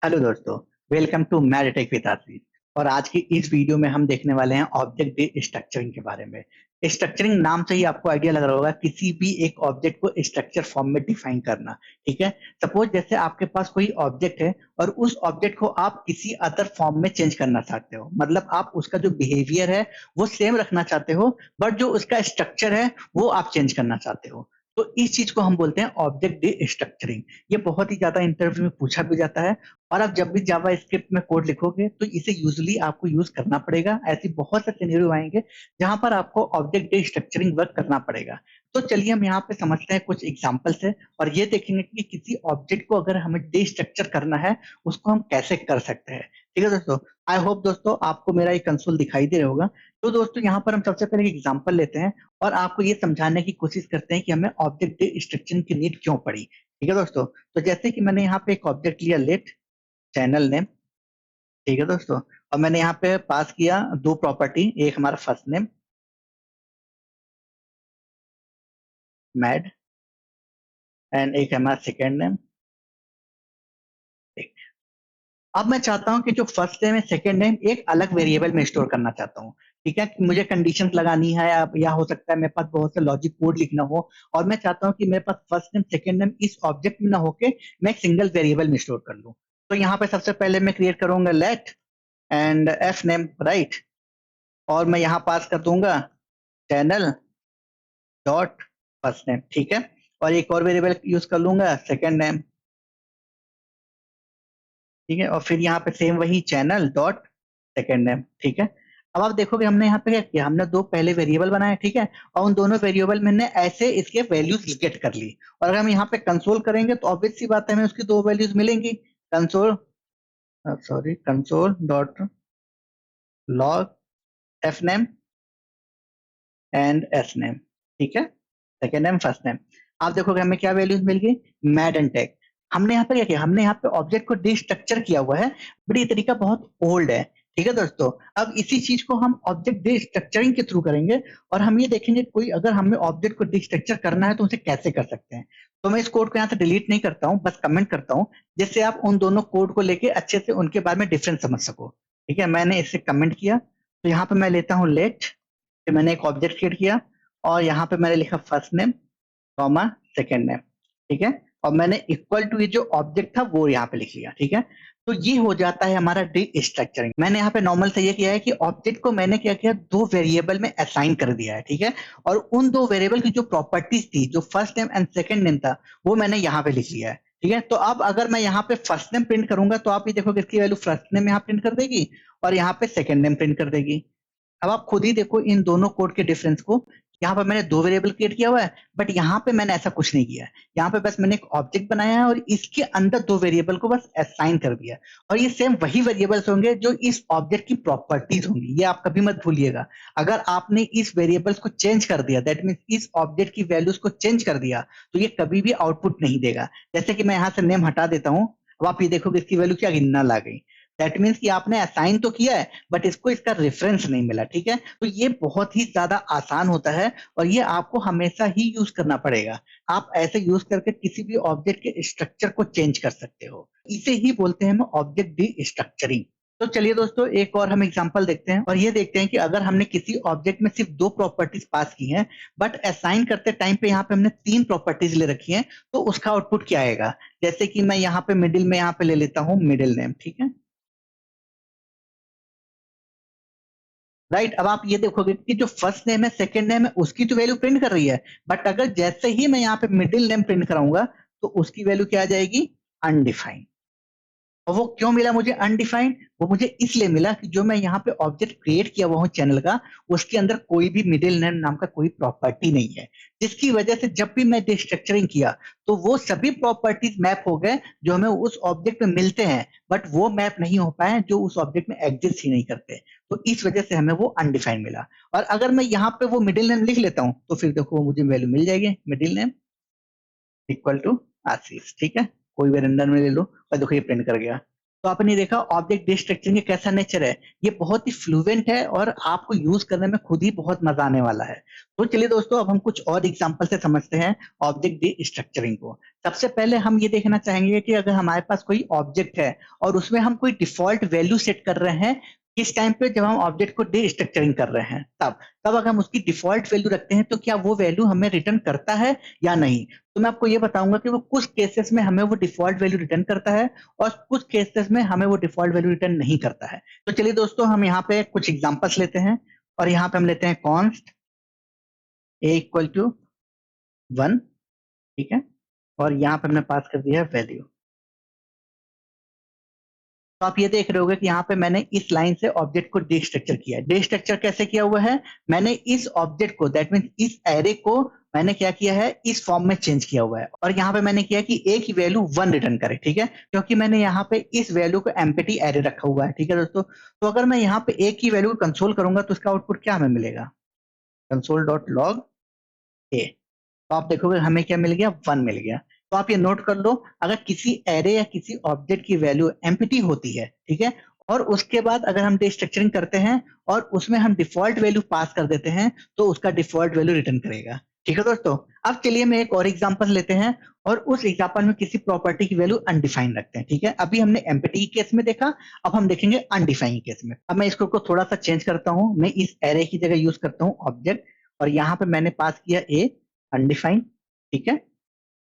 Hello दोस्तों, welcome to math tech with Ashish. और आज की इस वीडियो में हम देखने वाले हैं ऑब्जेक्ट डी स्ट्रक्चरिंग के बारे में। स्ट्रक्चरिंग नाम से ही आपको आइडिया लग रहा होगा, किसी भी एक ऑब्जेक्ट को स्ट्रक्चर फॉर्म में डिफाइन करना। ठीक है, सपोज जैसे आपके पास कोई ऑब्जेक्ट है और उस ऑब्जेक्ट को आप किसी अदर फॉर्म में चेंज करना चाहते हो, मतलब आप उसका जो बिहेवियर है वो सेम रखना चाहते हो, बट जो उसका स्ट्रक्चर है वो आप चेंज करना चाहते हो। तो इस चीज को हम बोलते हैं ऑब्जेक्ट डी स्ट्रक्चरिंग। ये बहुत ही ज्यादा इंटरव्यू में पूछा भी जाता है। और आप जब भी जावा स्क्रिप्ट में कोड लिखोगे तो इसे यूजली आपको यूज करना पड़ेगा। ऐसी बहुत से सिनेरियो आएंगे जहां पर आपको ऑब्जेक्ट बेस्ड स्ट्रक्चरिंग वर्क करना पड़ेगा। तो चलिए हम यहाँ पे समझते हैं कुछ एग्जांपल से, और ये देखेंगे कि किसी ऑब्जेक्ट को अगर हमें डिस्ट्रक्चर करना है उसको हम कैसे कर सकते हैं। ठीक है दोस्तों, आई होप दोस्तों आपको मेरा ये कंसोल दिखाई दे रहा होगा। तो दोस्तों यहाँ पर हम सबसे पहले एक एग्जाम्पल लेते हैं और आपको ये समझाने की कोशिश करते हैं कि हमें ऑब्जेक्ट डिस्ट्रक्चरिंग की नीड क्यों पड़ी। ठीक है दोस्तों, तो जैसे कि मैंने यहाँ पे एक ऑब्जेक्ट लिया, लेट चैनल नेम। ठीक है दोस्तों, और मैंने यहाँ पे पास किया दो प्रॉपर्टी, एक हमारा फर्स्ट नेम मैड एंड एक हमारा सेकेंड नेम। अब मैं चाहता हूं कि जो फर्स्ट नेम है सेकेंड नेम एक अलग वेरिएबल में स्टोर करना चाहता हूं। ठीक है, कि मुझे कंडीशन लगानी है या हो सकता है मेरे पास बहुत से लॉजिक कोड लिखना हो, और मैं चाहता हूं कि मेरे पास फर्स्ट नेम सेकेंड नेम इस ऑब्जेक्ट में ना होके मैं एक सिंगल वेरिएबल में स्टोर कर लूं। तो यहाँ पे सबसे पहले मैं क्रिएट करूंगा let and f name, right. और मैं यहाँ पास कर दूंगा चैनल डॉट फर्स्ट नेम। ठीक है, और एक और वेरिएबल यूज कर लूंगा सेकेंड नेम। ठीक है, और फिर यहाँ पे सेम वही चैनल डॉट सेकेंड नेम। ठीक है, अब आप देखोगे हमने यहाँ पे क्या किया, हमने दो पहले वेरिएबल बनाए। ठीक है, और उन दोनों वेरिएबल में हमने ऐसे इसके वैल्यूज गेट कर ली। और अगर हम यहाँ पे कंसोल करेंगे तो ऑब्वियस सी बात है हमें उसकी दो वैल्यूज मिलेंगी। Console sorry console dot log F name and S name. ठीक है, सेकेंड नेम फर्स्ट नेम। आप देखोगे हमें क्या वैल्यूज मिल गई, मैड एंड टैग। हमने यहाँ पे क्या किया, हमने यहाँ पे ऑब्जेक्ट को डिस्ट्रक्चर किया हुआ है, बट ये तरीका बहुत ओल्ड है। ठीक है दोस्तों, अब इसी चीज को हम ऑब्जेक्ट डिस्ट्रक्चरिंग के थ्रू करेंगे। और हम ये देखेंगे कोई अगर हमें ऑब्जेक्ट को डिस्ट्रक्चर करना है तो उसे कैसे कर सकते हैं। तो मैं इस कोड को यहाँ से डिलीट नहीं करता हूँ, बस कमेंट करता हूँ, जिससे आप उन दोनों कोड को लेके अच्छे से उनके बारे में डिफरेंस समझ सको। ठीक है, मैंने इसे कमेंट किया, तो यहाँ पे मैं लेता हूँ लेट, फिर मैंने एक ऑब्जेक्ट क्रिएट किया और यहाँ पे मैंने लिखा first name comma second name. ठीक है, और मैंने इक्वल टू ये जो ऑब्जेक्ट था वो यहाँ पे लिख लिया। ठीक है, तो ये हो जाता है हमारा डी स्ट्रक्चरिंग। मैंने यहाँ पे नॉर्मल से ये किया है कि ऑब्जेक्ट को मैंने क्या किया, दो वेरिएबल में असाइन कर दिया है। ठीक है, और उन दो वेरिएबल की जो प्रॉपर्टीज थी, जो first name and second name था, वो मैंने यहाँ पे लिख लिया है। ठीक है, तो अब अगर मैं यहाँ पे फर्स्ट नेम प्रिंट करूंगा तो आप ये देखोगे इसकी वैल्यू फर्स्ट नेम यहाँ प्रिंट कर देगी और यहाँ पे सेकेंड नेम प्रिंट कर देगी। अब आप खुद ही देखो इन दोनों कोड के डिफरेंस को। यहाँ पर मैंने दो वेरिएबल क्रिएट किया हुआ है, बट यहाँ पे मैंने ऐसा कुछ नहीं किया है। यहाँ पे बस मैंने एक ऑब्जेक्ट बनाया है और इसके अंदर दो वेरिएबल को बस असाइन कर दिया। और ये सेम वही वेरिएबल्स होंगे जो इस ऑब्जेक्ट की प्रॉपर्टीज होंगी, ये आप कभी मत भूलिएगा। अगर आपने इस वेरिएबल्स को चेंज कर दिया, दैट मीन इस ऑब्जेक्ट की वैल्यूज को चेंज कर दिया, तो ये कभी भी आउटपुट नहीं देगा। जैसे कि मैं यहाँ से नेम हटा देता हूँ, अब आप ये देखोगे इसकी वैल्यू क्या गिनना ला गई। दैट मीन्स कि आपने असाइन तो किया है बट इसको इसका रेफरेंस नहीं मिला। ठीक है, तो ये बहुत ही ज्यादा आसान होता है और ये आपको हमेशा ही यूज करना पड़ेगा। आप ऐसे यूज करके किसी भी ऑब्जेक्ट के स्ट्रक्चर को चेंज कर सकते हो। इसे ही बोलते हैं हम ऑब्जेक्ट डी स्ट्रक्चरिंग। तो चलिए दोस्तों एक और हम एग्जांपल देखते हैं और ये देखते हैं कि अगर हमने किसी ऑब्जेक्ट में सिर्फ दो प्रॉपर्टीज पास की हैं, बट असाइन करते टाइम पे यहाँ पे हमने तीन प्रॉपर्टीज ले रखी हैं, तो उसका आउटपुट क्या आएगा। जैसे कि मैं यहाँ पे मिडिल में यहाँ पे ले लेता हूँ मिडिल नेम। ठीक है, राइट। अब आप ये देखोगे कि जो फर्स्ट नेम है सेकंड नेम है उसकी तो वैल्यू प्रिंट कर रही है, बट अगर जैसे ही मैं यहाँ पे मिडिल नेम प्रिंट कराऊंगा तो उसकी वैल्यू क्या आ जाएगी, अनडिफाइंड। और वो क्यों मिला मुझे अनडिफाइंड, वो मुझे इसलिए मिला कि जो मैं यहाँ पे ऑब्जेक्ट क्रिएट किया हुआ हूँ चैनल का, उसके अंदर कोई भी मिडिल नेम नाम का कोई प्रॉपर्टी नहीं है। जिसकी वजह से जब भी मैं डिस्ट्रक्चरिंग किया तो वो सभी प्रॉपर्टीज मैप हो गए जो हमें उस ऑब्जेक्ट में मिलते हैं, बट वो मैप नहीं हो पाए जो उस ऑब्जेक्ट में एग्जिस्ट ही नहीं करते। तो इस वजह से हमें वो अनडिफाइंड मिला। और अगर मैं यहाँ पे वो मिडिल नेम लिख लेता हूँ तो फिर देखो वो मुझे वैल्यू मिल जाएगी, मिडिल नेम इक्वल टू आशीष। ठीक है, कोई भी रेंडम में ले लो और देखो ये प्रिंट कर गया। तो आपने देखा ऑब्जेक्ट डिस्ट्रक्चरिंग का कैसा नेचर है, ये बहुत ही फ्लुएंट है और आपको यूज करने में खुद ही बहुत मजा आने वाला है। तो चलिए दोस्तों, अब हम कुछ और एग्जांपल से समझते हैं ऑब्जेक्ट डिस्ट्रक्चरिंग को। सबसे पहले हम ये देखना चाहेंगे कि अगर हमारे पास कोई ऑब्जेक्ट है और उसमें हम कोई डिफॉल्ट वैल्यू सेट कर रहे हैं, किस टाइम पे, जब हम ऑब्जेक्ट को डिस्ट्रक्चरिंग कर रहे हैं तब तब अगर हम उसकी डिफॉल्ट वैल्यू रखते हैं तो क्या वो वैल्यू हमें रिटर्न करता है या नहीं। तो मैं आपको ये बताऊंगा कि वो कुछ केसेस में हमें वो डिफॉल्ट वैल्यू रिटर्न करता है और कुछ केसेस में हमें वो डिफॉल्ट वैल्यू रिटर्न नहीं करता है। तो चलिए दोस्तों, हम यहाँ पे कुछ एग्जांपल्स लेते हैं और यहाँ पे हम लेते हैं कॉन्स्ट ए इक्वल टू 1, ठीक है, और यहाँ पे हमने पास कर दिया है वैल्यू। तो आप ये देख रहे होगे कि यहाँ पे मैंने इस लाइन से ऑब्जेक्ट को डिस्ट्रक्चर किया है। डिस्ट्रक्चर कैसे किया हुआ है, मैंने इस ऑब्जेक्ट को, दैट मीन्स इस एरे को मैंने क्या किया है, इस फॉर्म में चेंज किया हुआ है और यहाँ पे मैंने किया कि ए की वैल्यू 1 रिटर्न करे, ठीक है, क्योंकि मैंने यहाँ पे इस वैल्यू को एम्प्टी एरे रखा हुआ है, ठीक है दोस्तों। तो अगर मैं यहाँ पे ए की वैल्यू को कंसोल करूंगा तो इसका आउटपुट क्या हमें मिलेगा, कंसोल डॉट लॉग ए। तो आप देखोगे हमें क्या मिल गया, 1 मिल गया। तो आप ये नोट कर लो, अगर किसी एरे या किसी ऑब्जेक्ट की वैल्यू एम्प्टी होती है, ठीक है, और उसके बाद अगर हम डिस्ट्रक्चरिंग करते हैं और उसमें हम डिफॉल्ट वैल्यू पास कर देते हैं तो उसका डिफॉल्ट वैल्यू रिटर्न करेगा, ठीक है दोस्तों। अब चलिए मैं एक और एग्जांपल लेते हैं और उस एग्जांपल में किसी प्रॉपर्टी की वैल्यू अनडिफाइंड रखते हैं, ठीक है। अभी हमने एम्प्टी केस में देखा, अब हम देखेंगे अनडिफाइंड केस में। अब मैं इसको थोड़ा सा चेंज करता हूं, मैं इस एरे की जगह यूज करता हूं ऑब्जेक्ट और यहाँ पे मैंने पास किया ए अनडिफाइंड, ठीक है,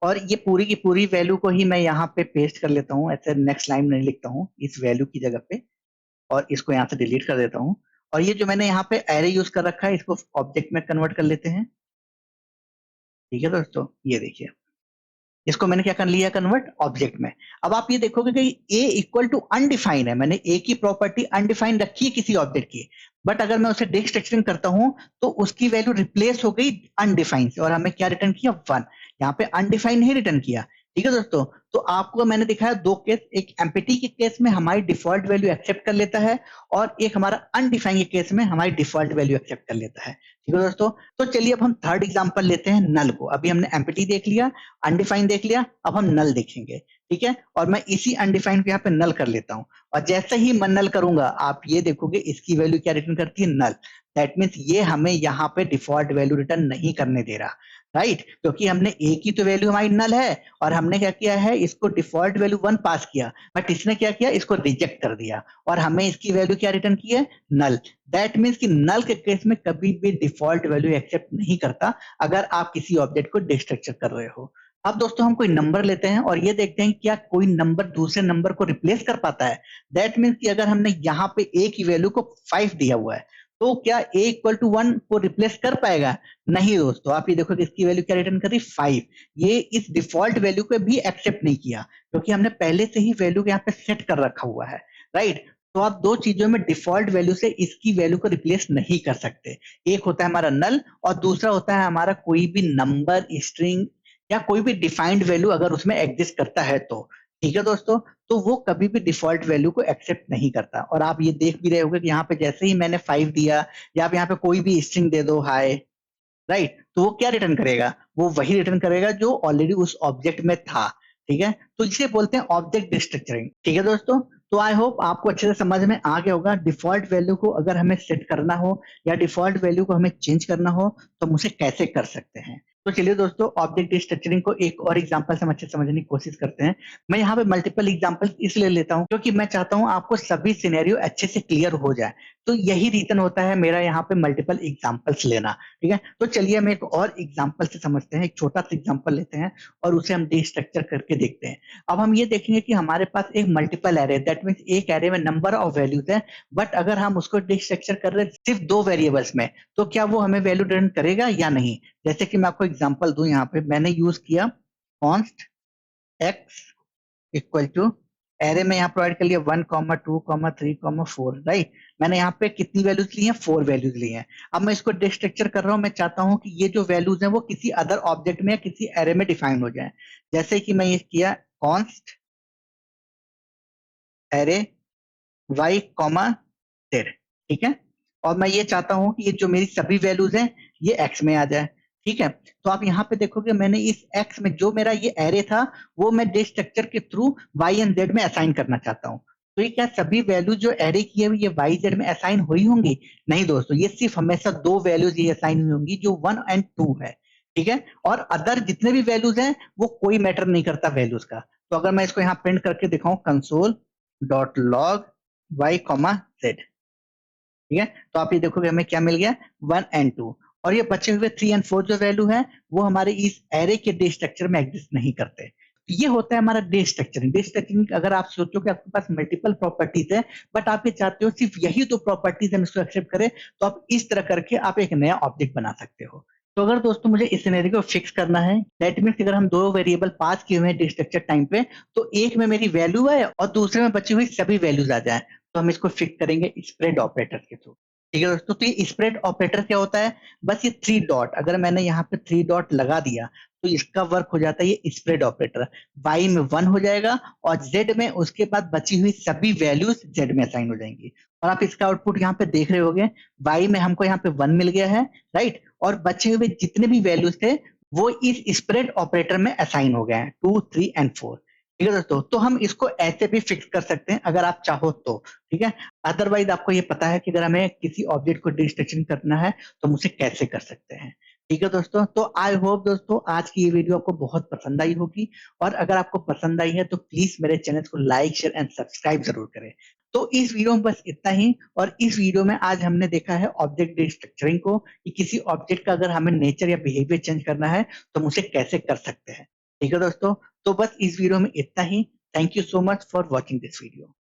और ये पूरी की पूरी वैल्यू को ही मैं यहाँ पे पेस्ट कर लेता हूँ, ऐसे नेक्स्ट लाइन में लिखता हूँ इस वैल्यू की जगह पे और इसको यहाँ से डिलीट कर देता हूँ। और ये जो मैंने यहाँ पे एरे यूज कर रखा है इसको ऑब्जेक्ट में कन्वर्ट कर लेते हैं, ठीक है दोस्तों। ये देखिए, इसको मैंने क्या कर लिया, कन्वर्ट ऑब्जेक्ट में। अब आप ये देखोगे कि ए इक्वल टू अनडिफाइंड है, मैंने ए की प्रॉपर्टी अनडिफाइंड रखी है किसी ऑब्जेक्ट की, बट अगर मैं उसे डिस्ट्रक्चरिंग करता हूं तो उसकी वैल्यू रिप्लेस हो गई अनडिफाइंड से और हमें क्या रिटर्न किया, 1। यहाँ पे अनडिफाइंड नहीं रिटर्न किया, ठीक है दोस्तों। तो आपको मैंने दिखाया दो केस, एक एम्प्टी के केस में हमारी डिफॉल्ट वैल्यू एक्सेप्ट कर लेता है और एक हमारा अनडिफाइंड के केस में हमारी डिफॉल्ट वैल्यू एक्सेप्ट कर लेता है, ठीक है दोस्तों। तो चलिए अब हम थर्ड एग्जांपल लेते हैं नल को। अभी हमने एम्प्टी देख लिया, अनडिफाइंड देख लिया, अब हम नल देखेंगे, ठीक है। और मैं इसी अनडिफाइंड को यहाँ पे नल कर लेता हूँ और जैसे ही मैं नल करूंगा आप ये देखोगे इसकी वैल्यू क्या रिटर्न करती है, नल। दैट मीन्स ये हमें यहाँ पे डिफॉल्ट वैल्यू रिटर्न नहीं करने दे रहा, राइट, क्योंकि हमने ए की तो वैल्यू हमारी नल है और हमने क्या किया है, इसको डिफॉल्ट वैल्यू 1 पास किया, बट इसने क्या किया, इसको रिजेक्ट कर दिया और हमें इसकी वैल्यू क्या रिटर्न की है, नल। दैट मीन्स कि नल के केस में कभी भी डिफॉल्ट वैल्यू एक्सेप्ट नहीं करता अगर आप किसी ऑब्जेक्ट को डिस्ट्रक्चर कर रहे हो। अब दोस्तों हम कोई नंबर लेते हैं और ये देखते हैं क्या कोई नंबर दूसरे नंबर को रिप्लेस कर पाता है। दैट मीन्स कि अगर हमने यहाँ पे ए की वैल्यू को 5 दिया हुआ है तो क्या ए इक्वल टू 1 को रिप्लेस कर पाएगा, नहीं दोस्तों। आप ये देखो कि इसकी वैल्यू क्या रिटर्न कर रही, 5। ये इस डिफॉल्ट वैल्यू को भी एक्सेप्ट नहीं किया क्योंकि हमने पहले से ही वैल्यू को यहाँ पे सेट कर रखा हुआ है, राइट। तो आप दो चीजों में डिफॉल्ट वैल्यू से इसकी वैल्यू को रिप्लेस नहीं कर सकते। एक होता है हमारा नल और दूसरा होता है हमारा कोई भी नंबर, स्ट्रिंग या कोई भी डिफाइंड वैल्यू अगर उसमें एग्जिस्ट करता है तो, ठीक है दोस्तों। तो वो कभी भी डिफॉल्ट वैल्यू को एक्सेप्ट नहीं करता और आप ये देख भी रहे होंगे कि यहाँ पे जैसे ही मैंने 5 दिया या आप यहाँ पे कोई भी स्ट्रिंग दे दो, हाय, राइट, तो वो क्या रिटर्न करेगा, वो वही रिटर्न करेगा जो ऑलरेडी उस ऑब्जेक्ट में था, ठीक है। तो इसे बोलते हैं ऑब्जेक्ट डिस्ट्रक्चरिंग, ठीक है दोस्तों। तो आई होप आपको अच्छे से समझ में आ गया होगा डिफॉल्ट वैल्यू को अगर हमें सेट करना हो या डिफॉल्ट वैल्यू को हमें चेंज करना हो तो हम उसे कैसे कर सकते हैं। तो चलिए दोस्तों, ऑब्जेक्ट डिस्ट्रक्चरिंग को एक और एग्जांपल से हम अच्छे से समझने की कोशिश करते हैं। मैं यहाँ पे मल्टीपल एग्जांपल इसलिए लेता हूँ क्योंकि मैं चाहता हूँ आपको सभी सिनेरियो अच्छे से क्लियर हो जाए। तो यही रीजन होता है मेरा यहाँ पे मल्टीपल एग्जांपल्स लेना, ठीक है। तो चलिए हम एक और एग्जांपल से समझते हैं, एक छोटा सा एग्जांपल लेते हैं और उसे हम डिस्ट्रक्चर करके देखते हैं। अब हम ये देखेंगे कि हमारे पास एक मल्टीपल एरे, दैट मीन्स एक एरे में नंबर ऑफ वैल्यूज है, बट अगर हम उसको डिस्ट्रक्चर कर रहे हैं सिर्फ 2 वेरिएबल्स में तो क्या वो हमें वैल्यू रिटर्न करेगा या नहीं। जैसे कि मैं आपको एग्जांपल दूं, यहाँ पे मैंने यूज किया const x equal to, array में यहाँ प्रोवाइड कर लिया 1, 2, 3, 4, राइट। मैंने यहाँ पे कितनी वैल्यूज ली हैं, 4 वैल्यूज ली हैं। अब मैं इसको डिस्ट्रक्चर कर रहा हूँ, मैं चाहता हूँ कि ये जो वैल्यूज हैं वो किसी अदर ऑब्जेक्ट में या किसी एरे में डिफाइन हो जाए। जैसे कि मैं ये किया कॉन्स्ट एरे y, z, ठीक है। और मैं ये चाहता हूं कि ये जो मेरी सभी वैल्यूज हैं ये x में आ जाए, ठीक है। तो आप यहाँ पे देखोगे मैंने इस x में जो मेरा ये एरे था वो मैं डिस्ट्रक्चर के थ्रू y एंड z में असाइन करना चाहता हूँ। तो ये क्या सभी वैल्यू जो एरे की है ये वाई जेड में असाइन हुई होंगी? नहीं दोस्तों, ये सिर्फ हमेशा दो वैल्यूज ये असाइन हुई होंगी जो 1 एंड 2 है, ठीक है। और अदर जितने भी वैल्यूज हैं वो कोई मैटर नहीं करता वैल्यूज का। तो अगर मैं इसको यहाँ प्रिंट करके दिखाऊं console dot log y comma z, ठीक है, तो आप ये देखोगे हमें क्या मिल गया 1 एंड 2। और ये बचे हुए 3 एंड 4 जो वैल्यू है वो हमारे इस एरे के डे स्ट्रक्चर में एग्जिस्ट नहीं करते। ये होता है हमारा डे स्ट्रक्चरिंग। डे स्ट्रक्चरिंग अगर आप सोचो कि आपके पास मल्टीपल प्रॉपर्टीज है बट आप ये चाहते हो सिर्फ यही दो प्रॉपर्टीज हम इसको एक्सेप्ट करें, तो आप इस तरह करके आप एक नया ऑब्जेक्ट बना सकते हो। तो अगर दोस्तों मुझे इस सिनेरियो को फिक्स करना है, दैट मीन्स अगर हम दो वेरिएबल पास किए हुए हैं डे स्ट्रक्चर टाइम पे, तो एक में मेरी वैल्यू है और दूसरे में बची हुई सभी वैल्यूज आ जाए, तो हम इसको फिक्स करेंगे स्प्रेड ऑपरेटर के थ्रू। ठीक है दोस्तों, तो ये स्प्रेड ऑपरेटर क्या होता है? बस ये 3 डॉट, अगर मैंने यहाँ पे 3 डॉट लगा दिया तो इसका वर्क हो जाता है ये स्प्रेड ऑपरेटर। y में 1 हो जाएगा और z में उसके बाद बची हुई सभी वैल्यूज z में असाइन हो जाएंगी। और आप इसका आउटपुट यहाँ पे देख रहे होगे, y में हमको यहाँ पे 1 मिल गया है, राइट, और बचे हुए जितने भी वैल्यूज थे वो इस स्प्रेड ऑपरेटर में असाइन हो गए हैं 2, 3 एंड 4। ठीक है दोस्तों, तो हम इसको ऐसे भी फिक्स कर सकते हैं अगर आप चाहो तो, ठीक है। अदरवाइज आपको ये पता है कि अगर हमें किसी ऑब्जेक्ट को डिस्ट्रक्शन करना है तो हम उसे कैसे कर सकते हैं। ठीक है दोस्तों, तो आई होप दोस्तों आज की ये वीडियो आपको बहुत पसंद आई होगी, और अगर आपको पसंद आई है तो प्लीज मेरे चैनल को लाइक शेयर एंड सब्सक्राइब जरूर करें। तो इस वीडियो में बस इतना ही, और इस वीडियो में आज हमने देखा है ऑब्जेक्ट डिस्ट्रक्चरिंग को, कि किसी ऑब्जेक्ट का अगर हमें नेचर या बिहेवियर चेंज करना है तो हम उसे कैसे कर सकते हैं। ठीक है दोस्तों, तो बस इस वीडियो में इतना ही। Thank you so much for watching this video.